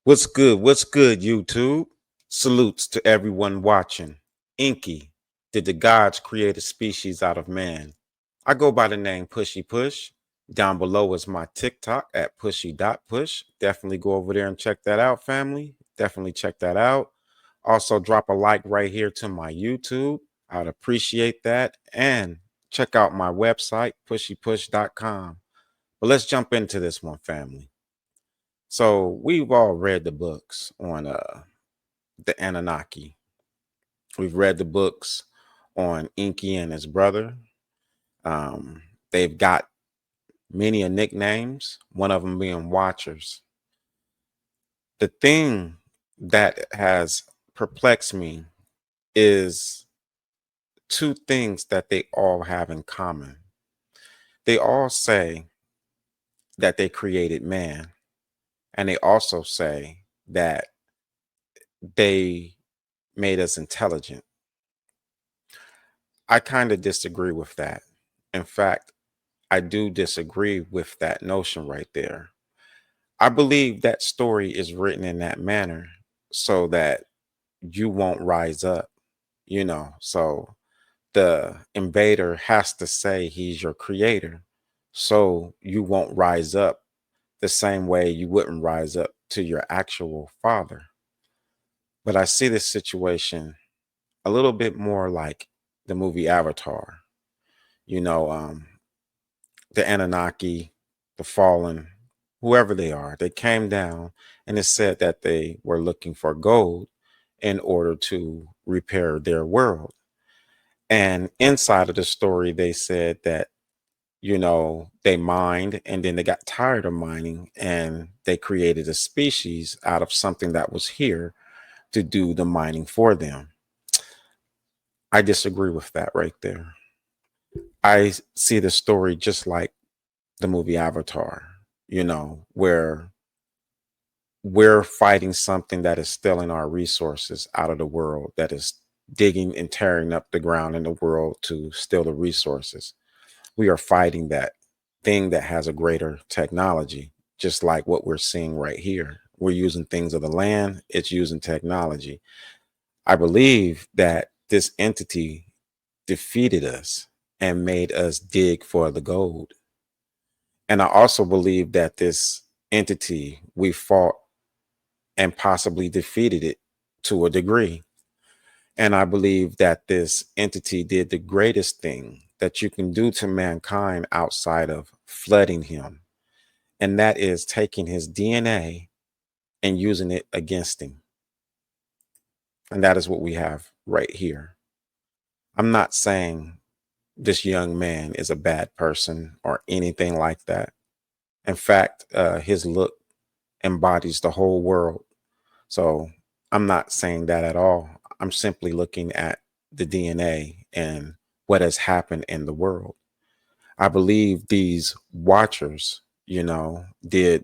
What's good? What's good, YouTube? Salutes to everyone watching. Enki, did the gods create a species out of man? I go by the name Pushy Push. Down below is my TikTok at pushy.push. Definitely go over there and check that out, family. Definitely check that out. Also, drop a like right here to my YouTube. I'd appreciate that. And check out my website, pushypush.com. But let's jump into this one, family. So we've all read the books on the Anunnaki. We've read the books on Enki and his brother. They've got many a nicknames, one of them being Watchers. The thing that has perplexed me is two things that they all have in common. They all say that they created man, and they also say that they made us intelligent. I kind of disagree with that. In fact, I do disagree with that notion right there. I believe that story is written in that manner so that you won't rise up, So the invader has to say he's your creator so you won't rise up the same way you wouldn't rise up to your actual father. But I see this situation a little bit more like the movie Avatar. You know, um, the Anunnaki, the fallen, whoever they are, they came down and it said that they were looking for gold in order to repair their world. And inside of the story, they said that, they mined and then they got tired of mining and they created a species out of something that was here to do the mining for them. I disagree with that right there. I see the story just like the movie Avatar, where we're fighting something that is stealing our resources out of the world, that is digging and tearing up the ground in the world to steal the resources. We are fighting that thing that has a greater technology, just like what we're seeing right here. We're using things of the land, it's using technology. I believe that this entity defeated us and made us dig for the gold. And I also believe that this entity, we fought and possibly defeated it to a degree. And I believe that this entity did the greatest thing that you can do to mankind outside of flooding him. And that is taking his DNA and using it against him. And that is what we have right here. I'm not saying this young man is a bad person or anything like that. In fact, his look embodies the whole world. So I'm not saying that at all. I'm simply looking at the DNA and what has happened in the world. I believe these watchers, did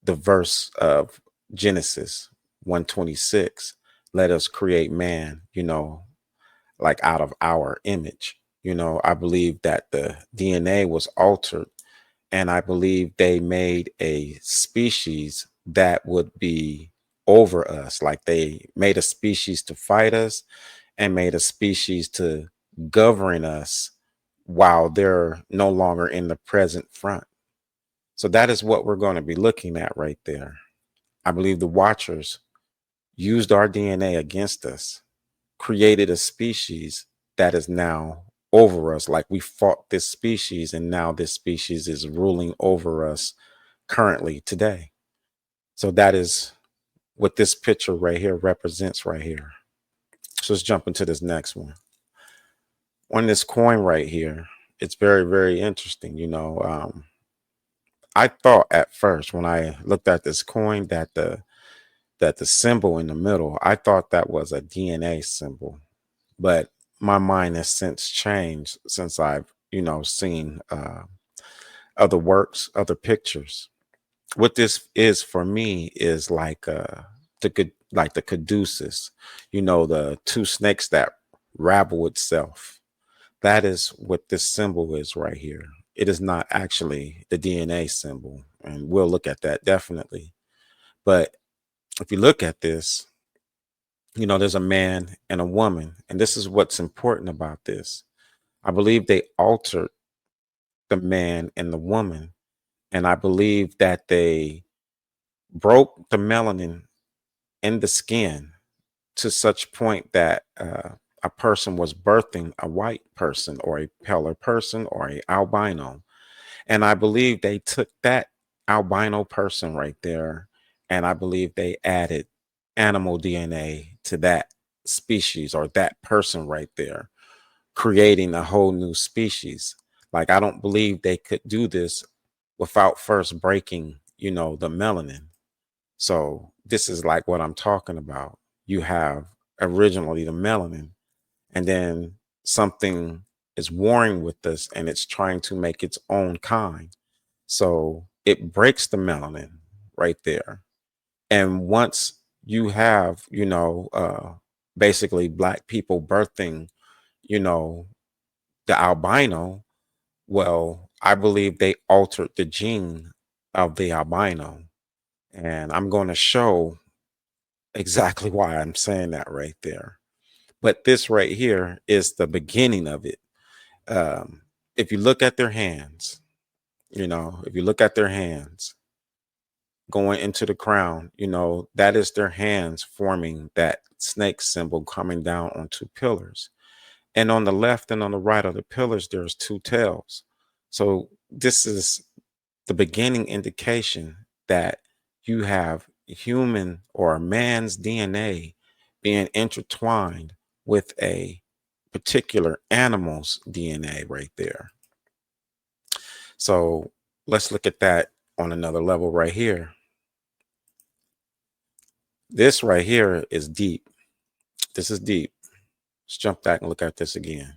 the verse of Genesis 126, let us create man, like out of our image. I believe that the DNA was altered, and I believe they made a species that would be over us. Like they made a species to fight us and made a species to govern us while they're no longer in the present front. So that is what we're going to be looking at right there. I believe the Watchers used our DNA against us, created a species that is now over us. Like we fought this species, and now this species is ruling over us currently today. So that is what this picture right here represents right here. So let's jump into this next one. On this coin right here, it's very, very interesting. I thought at first when I looked at this coin that the symbol in the middle, I thought that was a DNA symbol, but my mind has since changed since I've seen other works, other pictures. What this is for me is like like the caduceus, the two snakes that rabble itself. That is what this symbol is right here. It is not actually the DNA symbol, and we'll look at that definitely. But if you look at this, there's a man and a woman, and this is what's important about this. I believe they altered the man and the woman, and I believe that they broke the melanin in the skin to such point that a person was birthing a white person or a paler person or a albino. And I believe they took that albino person right there, and I believe they added animal DNA to that species or that person right there, creating a whole new species. Like, I don't believe they could do this without first breaking, the melanin. So this is like what I'm talking about. You have originally the melanin, and then something is warring with this and it's trying to make its own kind. So it breaks the melanin right there. And once you have, basically black people birthing, you know, the albino, well, I believe they altered the gene of the albino. And I'm going to show exactly why I'm saying that right there. But this right here is the beginning of it. Um, if you look at their hands, if you look at their hands going into the crown, that is their hands forming that snake symbol coming down on two pillars. And on the left and on the right of the pillars, there's two tails. So this is the beginning indication that you have human or a man's DNA being intertwined with a particular animal's DNA right there. So let's look at that on another level right here. This right here is deep. This is deep. Let's jump back and look at this again.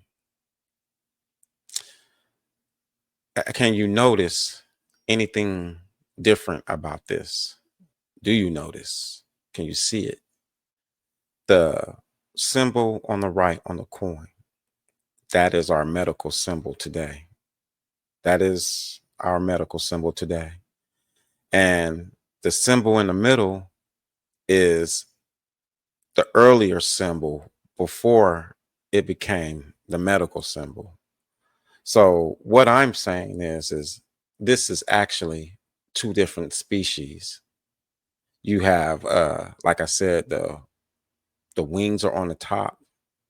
Can you notice anything different about this? Do you notice? Can you see it? The symbol on the right on the coin, that is our medical symbol today. That is our medical symbol today. And the symbol in the middle is the earlier symbol before it became the medical symbol. So what I'm saying is this is actually two different species. You have, like I said, the wings are on the top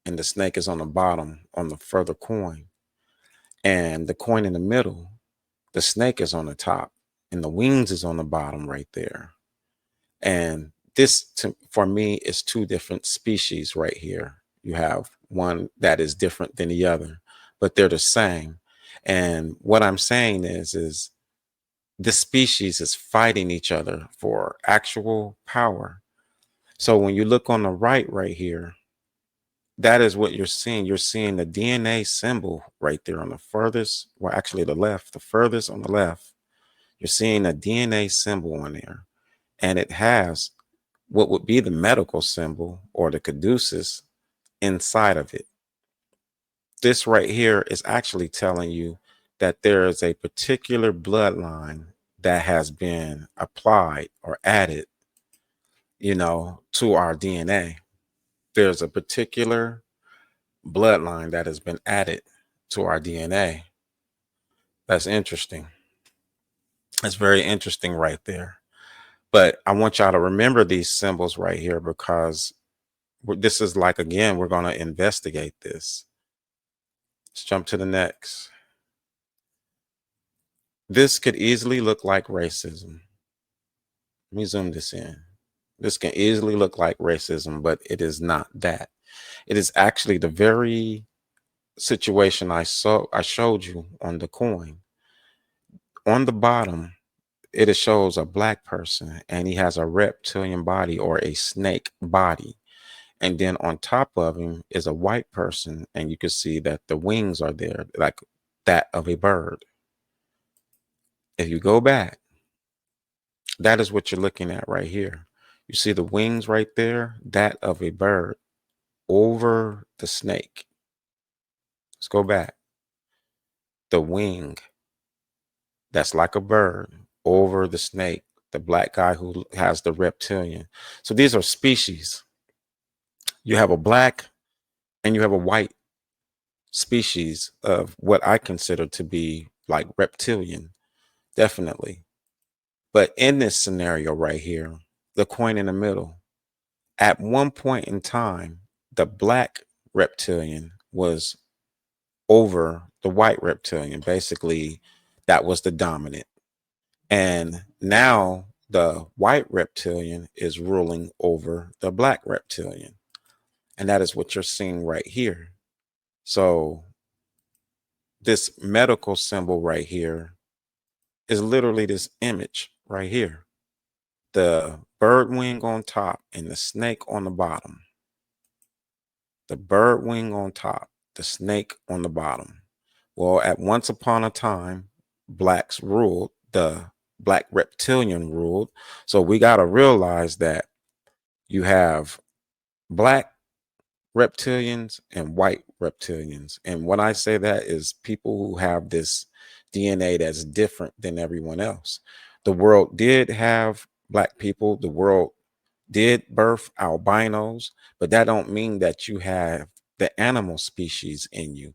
and the snake is on the bottom on the further coin. And the coin in the middle, the snake is on the top and the wings is on the bottom right there. And this, for me, is two different species right here. You have one that is different than the other, but they're the same. And what I'm saying is this species is fighting each other for actual power. So when you look on the right here, that is what you're seeing. You're seeing the DNA symbol right there on the furthest, well, actually the left, the furthest on the left. You're seeing a DNA symbol on there, and it has what would be the medical symbol or the caduceus inside of it. This right here is actually telling you that there is a particular bloodline that has been applied or added, to our DNA. There's a particular bloodline that has been added to our DNA. That's interesting. That's very interesting right there. But I want y'all to remember these symbols right here because this is like, again, we're going to investigate this. Let's jump to the next. This could easily look like racism. Let me zoom this in. This can easily look like racism, but it is not that. It is actually the very situation I showed you on the coin. On the bottom, it shows a black person and he has a reptilian body or a snake body. And then on top of him is a white person, and you can see that the wings are there, like that of a bird. If you go back, that is what you're looking at right here. You see the wings right there, that of a bird over the snake. Let's go back. The wing, that's like a bird over the snake, the black guy who has the reptilian. So these are species. You have a black and you have a white species of what I consider to be like reptilian, definitely. But in this scenario right here, the coin in the middle, at one point in time, the black reptilian was over the white reptilian. Basically, that was the dominant. And now the white reptilian is ruling over the black reptilian. And that is what you're seeing right here. So this medical symbol right here is literally this image right here. The bird wing on top and the snake on the bottom. The bird wing on top, the snake on the bottom. Well, at once upon a time, blacks ruled, the black reptilian ruled. So we got to realize that you have black reptilians and white reptilians. And when I say that is people who have this DNA that's different than everyone else. The world did have black people. The world did birth albinos, but that don't mean that you have the animal species in you.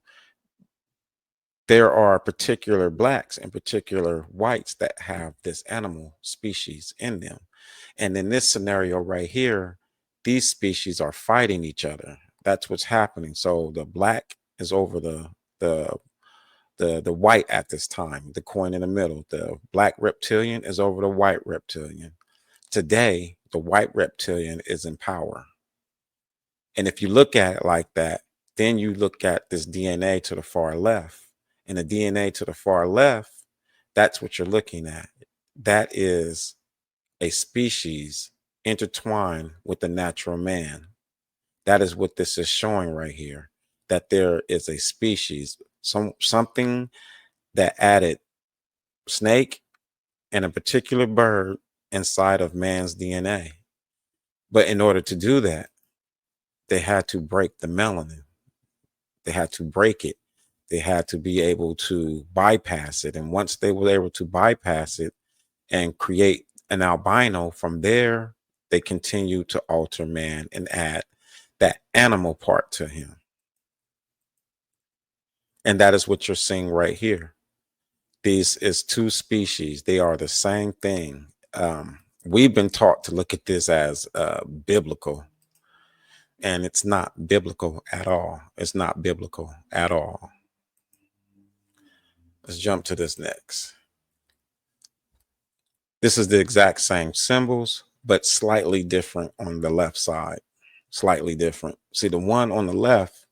There are particular blacks and particular whites that have this animal species in them. And in this scenario right here, these species are fighting each other. That's what's happening. So the black is over the the white at this time, the coin in the middle. The black reptilian is over the white reptilian. Today, the white reptilian is in power. And if you look at it like that, then you look at this DNA to the far left. And the DNA to the far left, that's what you're looking at. That is a species intertwined with the natural man. That is what this is showing right here, that there is a species, something that added snake and a particular bird inside of man's DNA. But in order to do that, they had to break the melanin. They had to break it. They had to be able to bypass it. And once they were able to bypass it and create an albino, from there, they continue to alter man and add that animal part to him. And that is what you're seeing right here. These is two species. They are the same thing. We've been taught to look at this as biblical, and it's not biblical at all. It's not biblical at all. Let's jump to this next. This is the exact same symbols, but slightly different on the left side. Slightly different. See, the one on the left,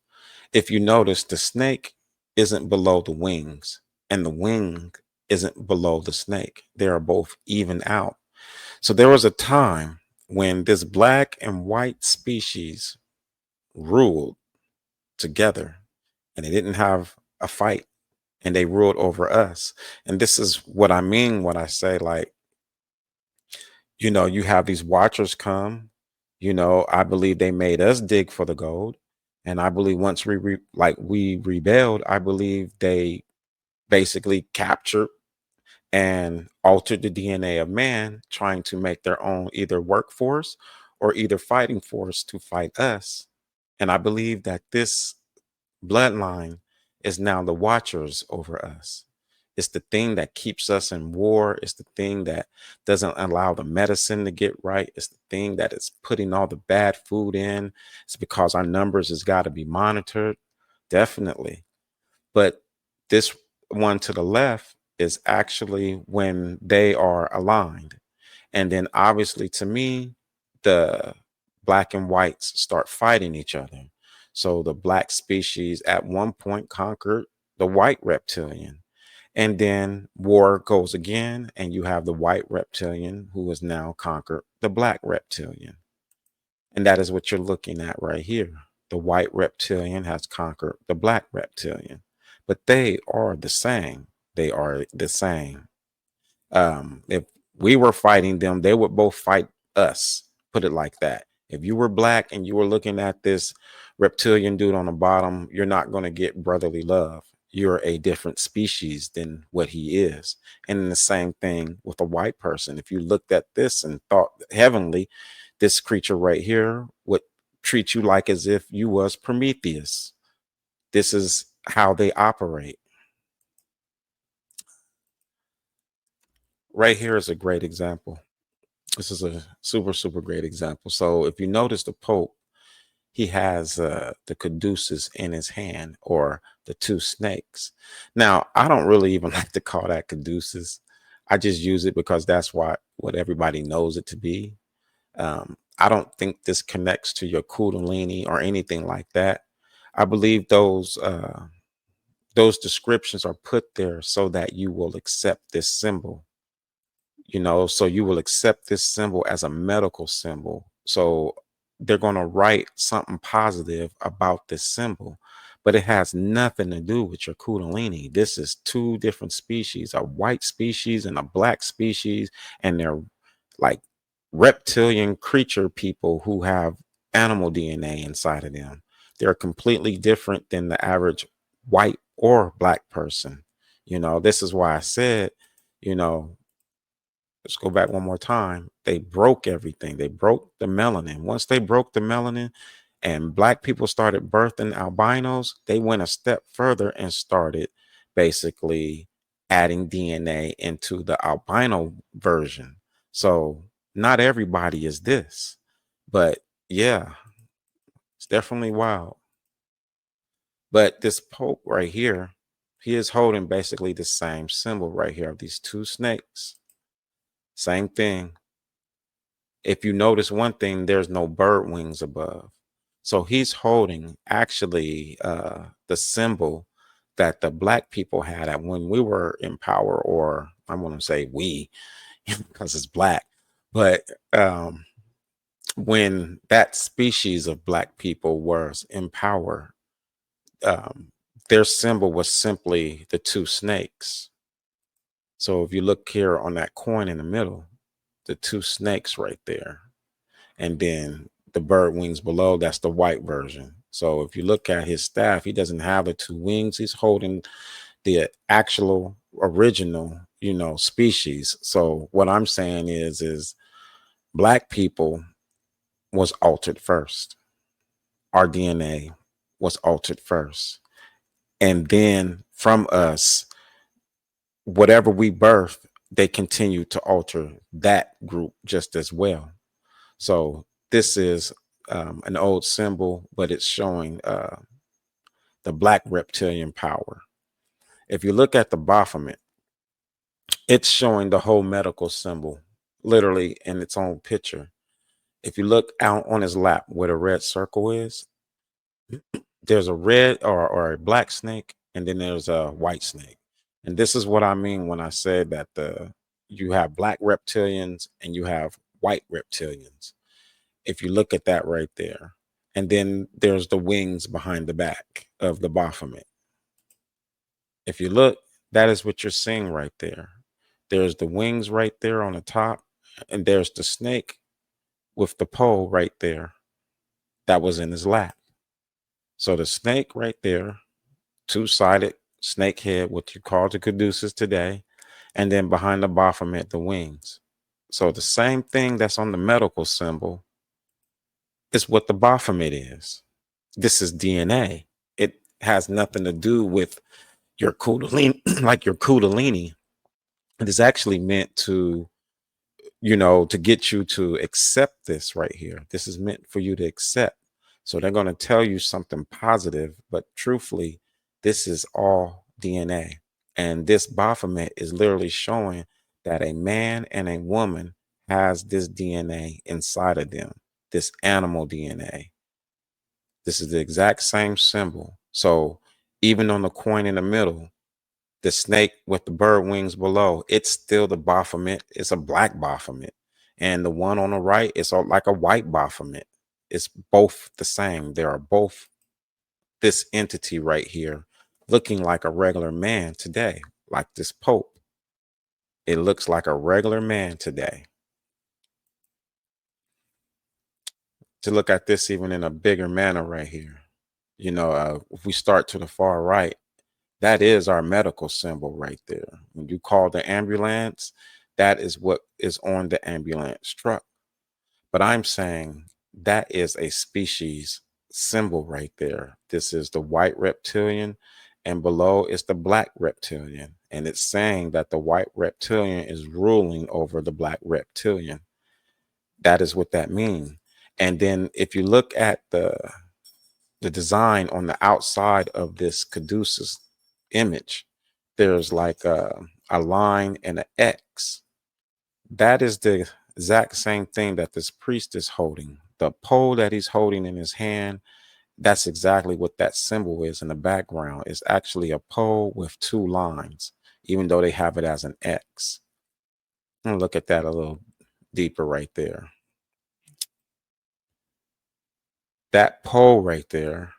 if you notice, the snake isn't below the wings, and the wing isn't below the snake. They are both even out. So there was a time when this black and white species ruled together, and they didn't have a fight, and they ruled over us. And this is what I mean when I say, like, you have these watchers come, I believe they made us dig for the gold. And I believe once we rebelled, I believe they basically captured and altered the DNA of man, trying to make their own either workforce or either fighting force to fight us. And I believe that this bloodline is now the watchers over us. It's the thing that keeps us in war. It's the thing that doesn't allow the medicine to get right. It's the thing that is putting all the bad food in. It's because our numbers has got to be monitored. Definitely. But this one to the left is actually when they are aligned. And then obviously to me, the black and whites start fighting each other. So the black species at one point conquered the white reptilian. And then war goes again, and you have the white reptilian who has now conquered the black reptilian. And that is what you're looking at right here. The white reptilian has conquered the black reptilian, but they are the same. They are the same. If we were fighting them, they would both fight us. Put it like that. If you were black and you were looking at this reptilian dude on the bottom, you're not going to get brotherly love. you're a different species than what he is. And the same thing with a white person. If you looked at this and thought heavenly, this creature right here would treat you like as if you was Prometheus. This is how they operate. Right here is a great example. This is a super, super great example. So if you notice the Pope, he has the caduceus in his hand, or the two snakes. Now, I don't really even like to call that caduceus. I just use it because that's what everybody knows it to be. I don't think this connects to your kundalini or anything like that. I believe those descriptions are put there so that you will accept this symbol, so you will accept this symbol as a medical symbol. So they're going to write something positive about this symbol, but it has nothing to do with your kundalini. This is two different species, a white species and a black species, and they're like reptilian creature people who have animal DNA inside of them. They're completely different than the average white or black person. This is why I said, you know, let's go back one more time. They broke everything. They broke the melanin. Once they broke the melanin and black people started birthing albinos, they went a step further and started basically adding DNA into the albino version. So not everybody is this, but yeah, it's definitely wild. But this Pope right here, he is holding basically the same symbol right here of these two snakes. Same thing. If you notice one thing, there's no bird wings above. So he's holding actually the symbol that the black people had at when we were in power, or I want to say we, because it's black, but when that species of black people was in power, um, their symbol was simply the two snakes. So if you look here on that coin in the middle, the two snakes right there, and then the bird wings below, that's the white version. So if you look at his staff, he doesn't have the two wings. He's holding the actual original, species. So what I'm saying is black people was altered first. Our DNA was altered first. And then from us, whatever we birth, they continue to alter that group just as well. So this is an old symbol, but it's showing the black reptilian power. If you look at the Baphomet, it's showing the whole medical symbol, literally in its own picture. If you look out on his lap where the red circle is, there's a red or a black snake, and then there's a white snake. And this is what I mean when I said that you have black reptilians and you have white reptilians. If you look at that right there. And then there's the wings behind the back of the Baphomet. If you look, that is what you're seeing right there. There's the wings right there on the top, and there's the snake with the pole right there that was in his lap. So the snake right there, two-sided snake head, what you call the caduceus today, and then behind the Baphomet, the wings. So the same thing that's on the medical symbol is what the Baphomet is. This is DNA. It has nothing to do with your kundalini, like your kundalini. It is actually meant to get you to accept this right here. This is meant for you to accept. So they're going to tell you something positive, but truthfully, this is all DNA. And this Baphomet is literally showing that a man and a woman has this DNA inside of them, this animal DNA. This is the exact same symbol. So even on the coin in the middle, the snake with the bird wings below, it's still the Baphomet. It's a black Baphomet. And the one on the right is like a white Baphomet. It's both the same. They are both this entity right here looking like a regular man today, like this Pope. It looks like a regular man today. To look at this even in a bigger manner right here, if we start to the far right, That is our medical symbol right there. When you call the ambulance, that is what is on the ambulance truck. But I'm saying that is a species symbol right there. This is the white reptilian, and below is the black reptilian. And it's saying that the white reptilian is ruling over the black reptilian. That is what that means. And then if you look at the design on the outside of this caduceus image, there's like a line and an X. That is the exact same thing that this priest is holding. The pole that he's holding in his hand, that's exactly what that symbol is in the background. It's actually a pole with two lines, even though they have it as an X. Look at that a little deeper right there. That pole right there,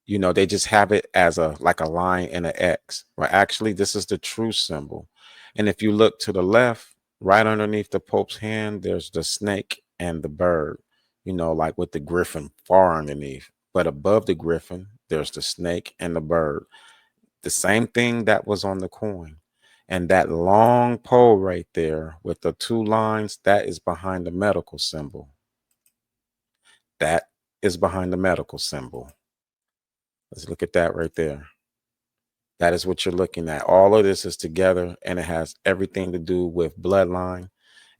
they just have it as a like a line and an X. Well, actually, this is the true symbol. And if you look to the left, right underneath the Pope's hand, there's the snake and the bird, like with the griffin far underneath. But above the griffin, there's the snake and the bird. The same thing that was on the coin. And that long pole right there with the two lines, that is behind the medical symbol. That is behind the medical symbol. Let's look at that right there. That is what you're looking at. All of this is together, and it has everything to do with bloodline.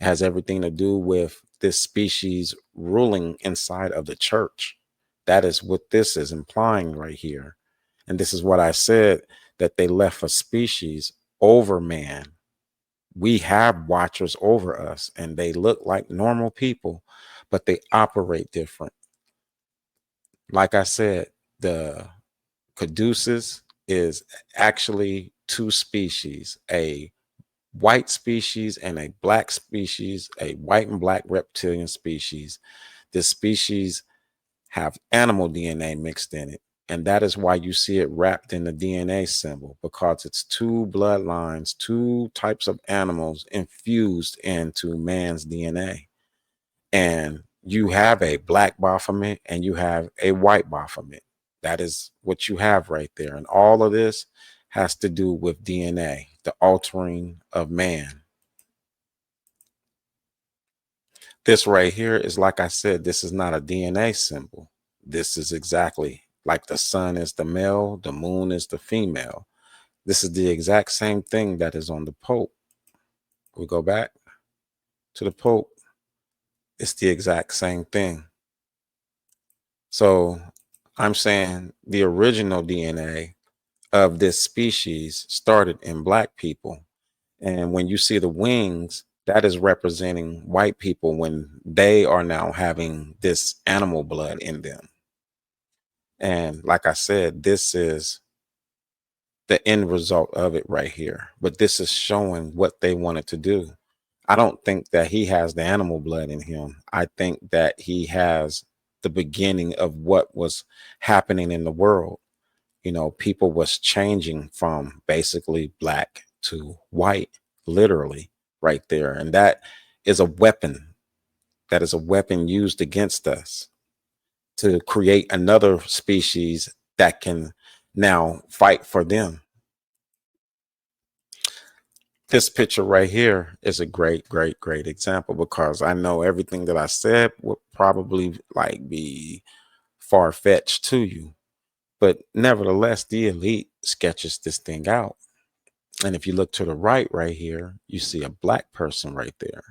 It has everything to do with this species ruling inside of the church. That is what this is implying right here. And this is what I said, that they left a species over man. We have watchers over us, and they look like normal people, but they operate different. Like I said, the caduceus is actually two species, a white species and a black species, a white and black reptilian species. This species have animal DNA mixed in it. And that is why you see it wrapped in the DNA symbol, because it's two bloodlines, two types of animals infused into man's DNA. And you have a black Baphomet and you have a white Baphomet. That is what you have right there. And all of this has to do with DNA, the altering of man. This right here is, like I said, this is not a DNA symbol. This is exactly like the sun is the male, the moon is the female. This is the exact same thing that is on the Pope. We go back to the Pope. It's the exact same thing. So I'm saying the original DNA of this species started in black people. And when you see the wings, that is representing white people when they are now having this animal blood in them. And like I said, this is the end result of it right here. But this is showing what they wanted to do. I don't think that he has the animal blood in him. I think that he has the beginning of what was happening in the world. People was changing from basically black to white, literally right there. And that is a weapon. That is a weapon used against us to create another species that can now fight for them. This picture right here is a great, great, great example, because I know everything that I said would probably like be far-fetched to you. But nevertheless, the elite sketches this thing out. And if you look to the right here, you see a black person right there.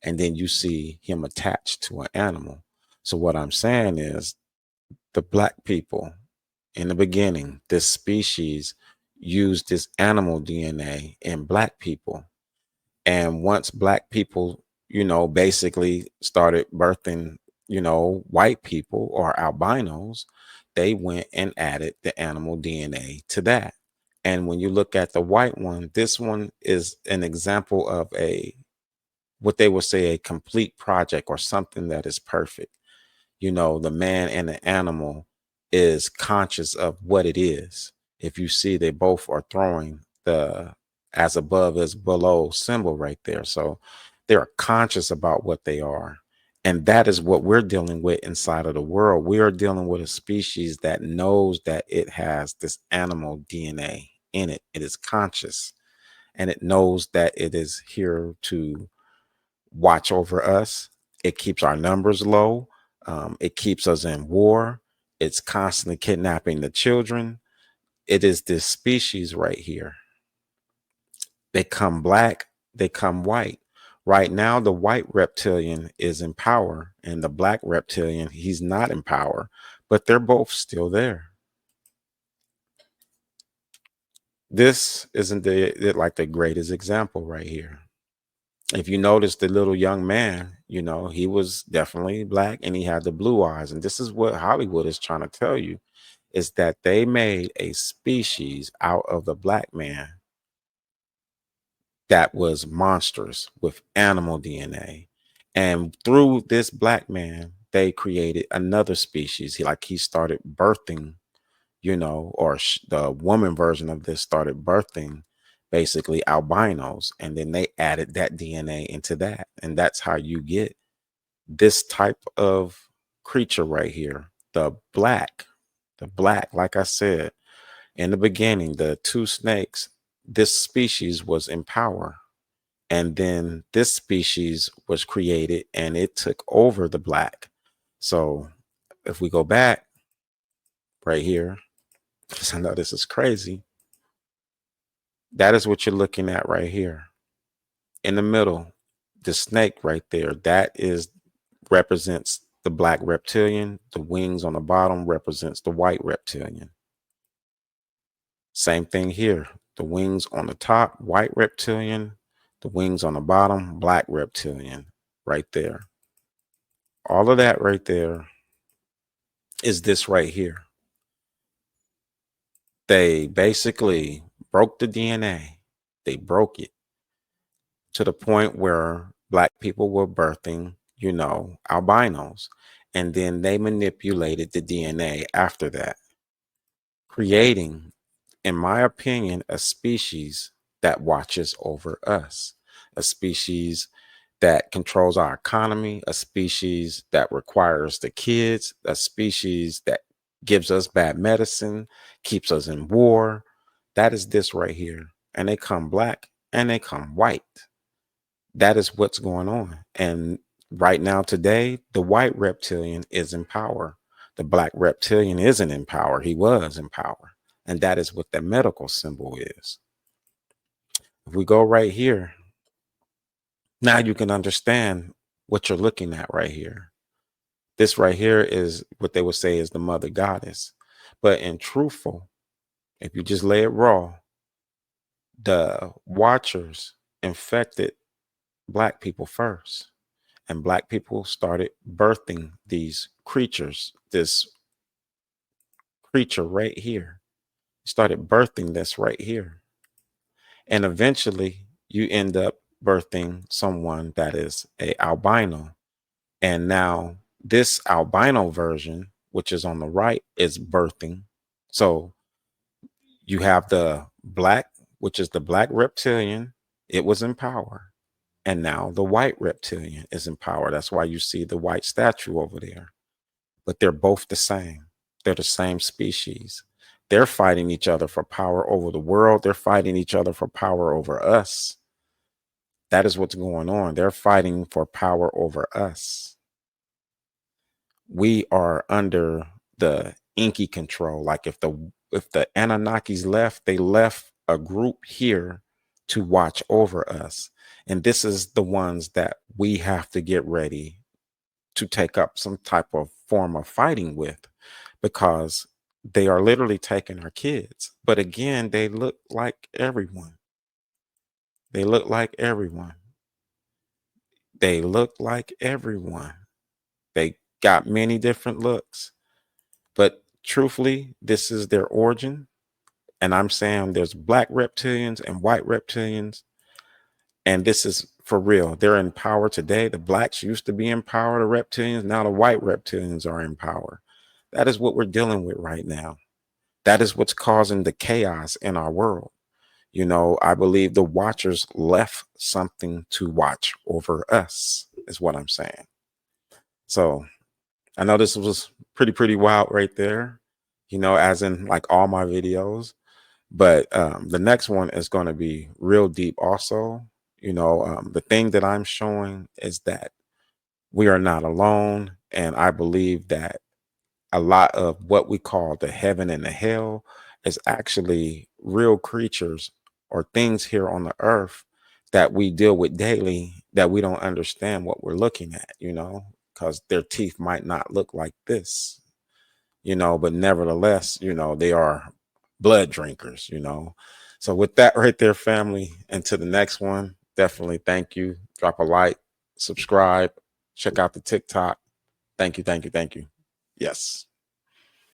And then you see him attached to an animal. So what I'm saying is, the black people in the beginning, this species used this animal DNA in black people. And once black people, basically started birthing, white people or albinos, they went and added the animal DNA to that. And when you look at the white one, this one is an example of what they would say, a complete project or something that is perfect. The man and the animal is conscious of what it is. If you see, they both are throwing the as above as below symbol right there. So they are conscious about what they are. And that is what we're dealing with inside of the world. We are dealing with a species that knows that it has this animal DNA in it. It is conscious, and it knows that it is here to watch over us. It keeps our numbers low. It keeps us in war. It's constantly kidnapping the children. It is this species right here. They come black, they come white. Right now, the white reptilian is in power, and the black reptilian, he's not in power, but they're both still there. This isn't like the greatest example right here. If you notice the little young man, he was definitely black and he had the blue eyes. And this is what Hollywood is trying to tell you, is that they made a species out of the black man that was monstrous with animal DNA. And through this black man, they created another species. He started birthing, or the woman version of this started birthing basically albinos. And then they added that DNA into that. And that's how you get this type of creature right here. The black, like I said in the beginning, the two snakes, this species was in power. And then this species was created and it took over the black. So if we go back right here, because I know this is crazy, that is what you're looking at right here. In the middle, the snake right there, that is represents the black reptilian. The wings on the bottom represents the white reptilian. Same thing here. The wings on the top, white reptilian. The wings on the bottom, black reptilian, right there. All of that right there is this right here. They basically broke the DNA. They broke it to the point where black people were birthing, albinos. And then they manipulated the DNA after that, creating, in my opinion, a species that watches over us, a species that controls our economy, a species that requires the kids, a species that gives us bad medicine, keeps us in war. That is this right here. And they come black and they come white. That is what's going on. And right now, today, the white reptilian is in power. The black reptilian isn't in power. He was in power. And that is what the medical symbol is. If we go right here, now you can understand what you're looking at right here. This right here is what they would say is the mother goddess. But in truthful, if you just lay it raw, the watchers infected black people first. And black people started birthing these creatures, this creature right here. Started birthing this right here. And eventually you end up birthing someone that is a albino. And now this albino version, which is on the right, is birthing. So you have the black, which is the black reptilian. It was in power. And now the white reptilian is in power. That's why you see the white statue over there. But they're both the same. They're the same species. They're fighting each other for power over the world. They're fighting each other for power over us. That is what's going on. They're fighting for power over us. We are under the Enki control. Like if the Anunnakis left, they left a group here to watch over us. And this is the ones that we have to get ready to take up some type of form of fighting with, because they are literally taking our kids. But again, they look like everyone. They look like everyone. They look like everyone. They got many different looks. But truthfully, this is their origin. And I'm saying there's black reptilians and white reptilians. And this is for real. They're in power today. The blacks used to be in power, the reptilians. Now the white reptilians are in power. That is what we're dealing with right now. That is what's causing the chaos in our world. I believe the watchers left something to watch over us, is what I'm saying. So I know this was pretty wild right there, as in like all my videos. But the next one is going to be real deep also. The thing that I'm showing is that we are not alone. And I believe that a lot of what we call the heaven and the hell is actually real creatures or things here on the earth that we deal with daily that we don't understand what we're looking at, because their teeth might not look like this, but nevertheless, they are blood drinkers, So with that right there, family, and to the next one, definitely thank you. Drop a like, subscribe, check out the TikTok. Thank you, thank you, thank you. Yes.